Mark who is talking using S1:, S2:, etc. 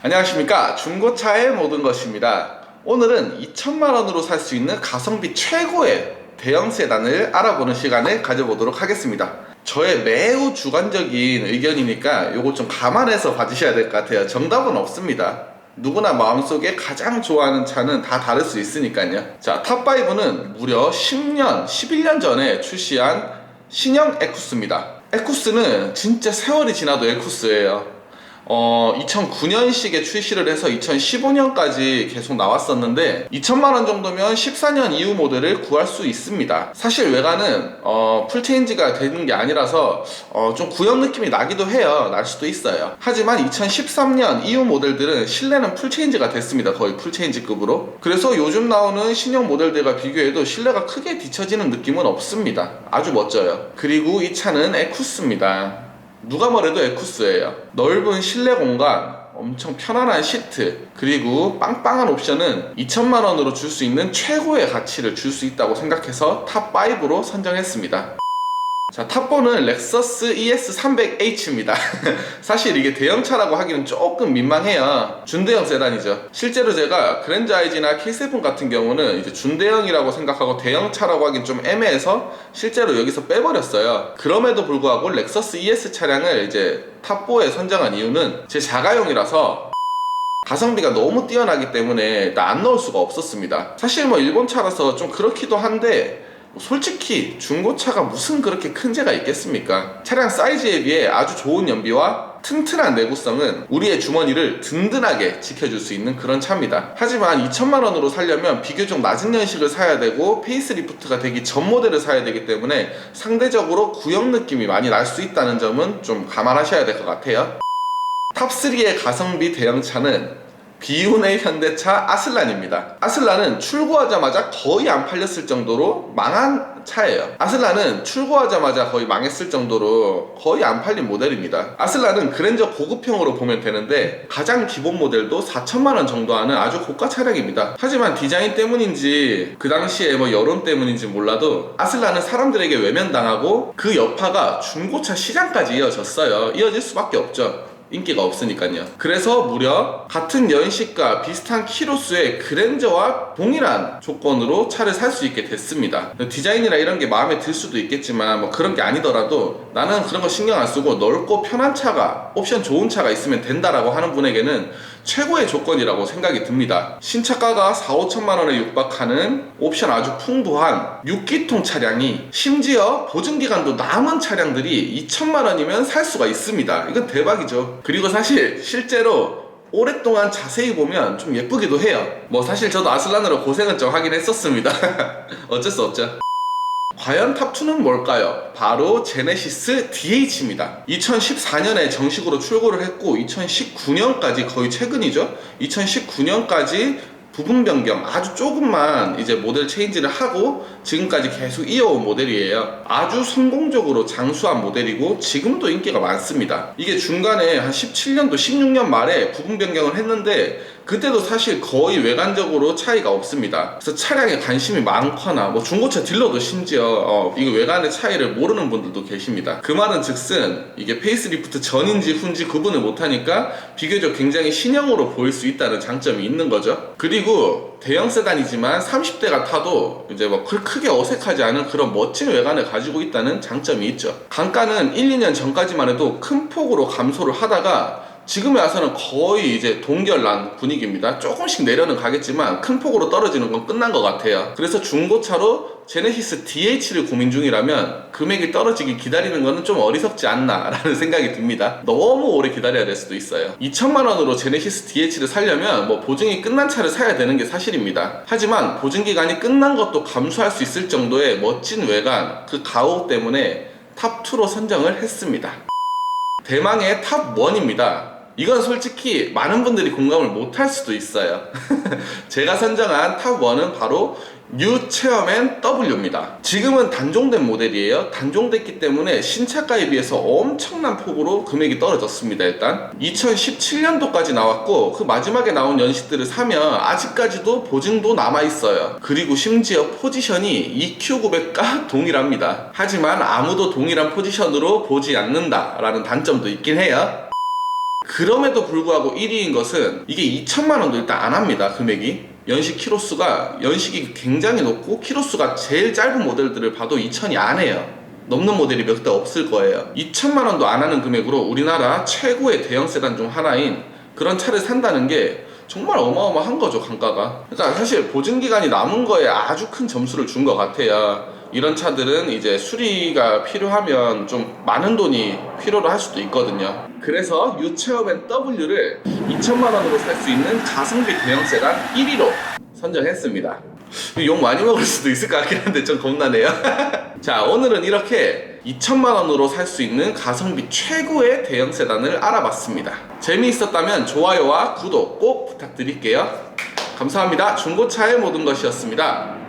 S1: 안녕하십니까. 중고차의 모든 것입니다. 오늘은 2천만원으로 살 수 있는 가성비 최고의 대형 세단을 알아보는 시간을 가져보도록 하겠습니다. 저의 매우 주관적인 의견이니까 요거 좀 감안해서 봐주셔야 될 것 같아요. 정답은 없습니다. 누구나 마음속에 가장 좋아하는 차는 다 다를 수 있으니까요. 자, 탑5는 무려 10년, 11년 전에 출시한 신형 에쿠스입니다. 에쿠스는 진짜 세월이 지나도 에쿠스예요. 2009년식에 출시를 해서 2015년까지 계속 나왔었는데 2천만원 정도면 14년 이후 모델을 구할 수 있습니다. 사실 외관은 풀체인지가 되는 게 아니라서 좀 구형 느낌이 나기도 해요. 날 수도 있어요. 하지만 2013년 이후 모델들은 실내는 풀체인지가 됐습니다. 거의 풀체인지급으로. 그래서 요즘 나오는 신형 모델들과 비교해도 실내가 크게 뒤처지는 느낌은 없습니다. 아주 멋져요. 그리고 이 차는 에쿠스입니다. 누가 뭐래도 에쿠스예요. 넓은 실내 공간, 엄청 편안한 시트, 그리고 빵빵한 옵션은 2천만원으로 줄 수 있는 최고의 가치를 줄 수 있다고 생각해서 탑5로 선정했습니다. 자, 탑4는 렉서스 ES300H입니다. 사실 이게 대형차라고 하기는 조금 민망해요. 준대형 세단이죠. 실제로 제가 그랜저 IG나 K7 같은 경우는 이제 준대형이라고 생각하고 대형차라고 하긴 좀 애매해서 실제로 여기서 빼버렸어요. 그럼에도 불구하고 렉서스 ES 차량을 이제 탑4에 선정한 이유는 제 자가용이라서 가성비가 너무 뛰어나기 때문에 안 넣을 수가 없었습니다. 사실 뭐 일본 차라서 좀 그렇기도 한데 솔직히 중고차가 무슨 그렇게 큰 죄가 있겠습니까? 차량 사이즈에 비해 아주 좋은 연비와 튼튼한 내구성은 우리의 주머니를 든든하게 지켜줄 수 있는 그런 차입니다. 하지만 2천만원으로 사려면 비교적 낮은 연식을 사야 되고 페이스리프트가 되기 전 모델을 사야 되기 때문에 상대적으로 구형 느낌이 많이 날 수 있다는 점은 좀 감안하셔야 될 것 같아요. 탑3의 가성비 대형차는 비운의 현대차 아슬란입니다. 아슬란은 출고하자마자 거의 안 팔렸을 정도로 망한 차예요. 아슬란은 출고하자마자 거의 망했을 정도로 거의 안 팔린 모델입니다. 아슬란은 그랜저 고급형으로 보면 되는데 가장 기본 모델도 4천만원 정도 하는 아주 고가 차량입니다. 하지만 디자인 때문인지 그 당시에 뭐 여론 때문인지 몰라도 아슬란은 사람들에게 외면당하고 그 여파가 중고차 시장까지 이어졌어요. 이어질 수밖에 없죠. 인기가 없으니까요. 그래서 무려 같은 연식과 비슷한 키로수의 그랜저와 동일한 조건으로 차를 살 수 있게 됐습니다. 디자인이나 이런 게 마음에 들 수도 있겠지만 뭐 그런 게 아니더라도 나는 그런 거 신경 안 쓰고 넓고 편한 차가, 옵션 좋은 차가 있으면 된다라고 하는 분에게는 최고의 조건이라고 생각이 듭니다. 신차가가 4~5천만 원에 육박하는 옵션 아주 풍부한 6기통 차량이 심지어 보증기간도 남은 차량들이 2천만 원이면 살 수가 있습니다. 이건 대박이죠. 그리고 사실 실제로 오랫동안 자세히 보면 좀 예쁘기도 해요. 뭐 사실 저도 아슬란으로 고생은 좀 하긴 했었습니다. 어쩔 수 없죠. 과연 탑2는 뭘까요? 바로 제네시스 DH입니다. 2014년에 정식으로 출고를 했고 2019년까지 거의 최근이죠. 2019년까지 부분 변경 아주 조금만 이제 모델 체인지를 하고 지금까지 계속 이어온 모델이에요. 아주 성공적으로 장수한 모델이고 지금도 인기가 많습니다. 이게 중간에 한 17년도 16년 말에 부분 변경을 했는데 그때도 사실 거의 외관적으로 차이가 없습니다. 그래서 차량에 관심이 많거나 뭐 중고차 딜러도 심지어 이거 외관의 차이를 모르는 분들도 계십니다. 그 말은 즉슨 이게 페이스리프트 전인지 후인지 구분을 못하니까 비교적 굉장히 신형으로 보일 수 있다는 장점이 있는 거죠. 그리고 대형 세단이지만 30대가 타도 이제 뭐 크게 어색하지 않은 그런 멋진 외관을 가지고 있다는 장점이 있죠. 단가는 1~2년 전까지만 해도 큰 폭으로 감소를 하다가 지금에 와서는 거의 이제 동결난 분위기입니다. 조금씩 내려는 가겠지만 큰 폭으로 떨어지는 건 끝난 것 같아요. 그래서 중고차로 제네시스 DH를 고민 중이라면 금액이 떨어지기 기다리는 거는 좀 어리석지 않나 라는 생각이 듭니다. 너무 오래 기다려야 될 수도 있어요. 2천만 원으로 제네시스 DH를 사려면 뭐 보증이 끝난 차를 사야 되는 게 사실입니다. 하지만 보증기간이 끝난 것도 감수할 수 있을 정도의 멋진 외관, 그 가오 때문에 탑2로 선정을 했습니다. 대망의 탑1입니다. 이건 솔직히 많은 분들이 공감을 못할 수도 있어요. 제가 선정한 탑1은 바로 뉴 체어맨 W입니다. 지금은 단종된 모델이에요. 단종됐기 때문에 신차가에 비해서 엄청난 폭으로 금액이 떨어졌습니다. 일단 2017년도까지 나왔고 그 마지막에 나온 연식들을 사면 아직까지도 보증도 남아있어요. 그리고 심지어 포지션이 EQ900과 동일합니다. 하지만 아무도 동일한 포지션으로 보지 않는다 라는 단점도 있긴 해요. 그럼에도 불구하고 1위인 것은 이게 2천만 원도 일단 안 합니다. 금액이. 연식 키로수가 연식이 굉장히 높고 키로수가 제일 짧은 모델들을 봐도 2천이 안 해요. 넘는 모델이 몇 대 없을 거예요. 2천만 원도 안 하는 금액으로 우리나라 최고의 대형 세단 중 하나인 그런 차를 산다는 게 정말 어마어마한 거죠, 단가가. 그러니까 사실 보증기간이 남은 거에 아주 큰 점수를 준 것 같아요. 이런 차들은 이제 수리가 필요하면 좀 많은 돈이 필요로 할 수도 있거든요. 그래서 유체험엔 W를 2천만 원으로 살 수 있는 가성비 대형 세단 1위로 선정했습니다. 욕 많이 먹을 수도 있을 것 같긴 한데 좀 겁나네요. 자, 오늘은 이렇게 2천만 원으로 살 수 있는 가성비 최고의 대형 세단을 알아봤습니다. 재미있었다면 좋아요와 구독 꼭 부탁드릴게요. 감사합니다. 중고차의 모든 것이었습니다.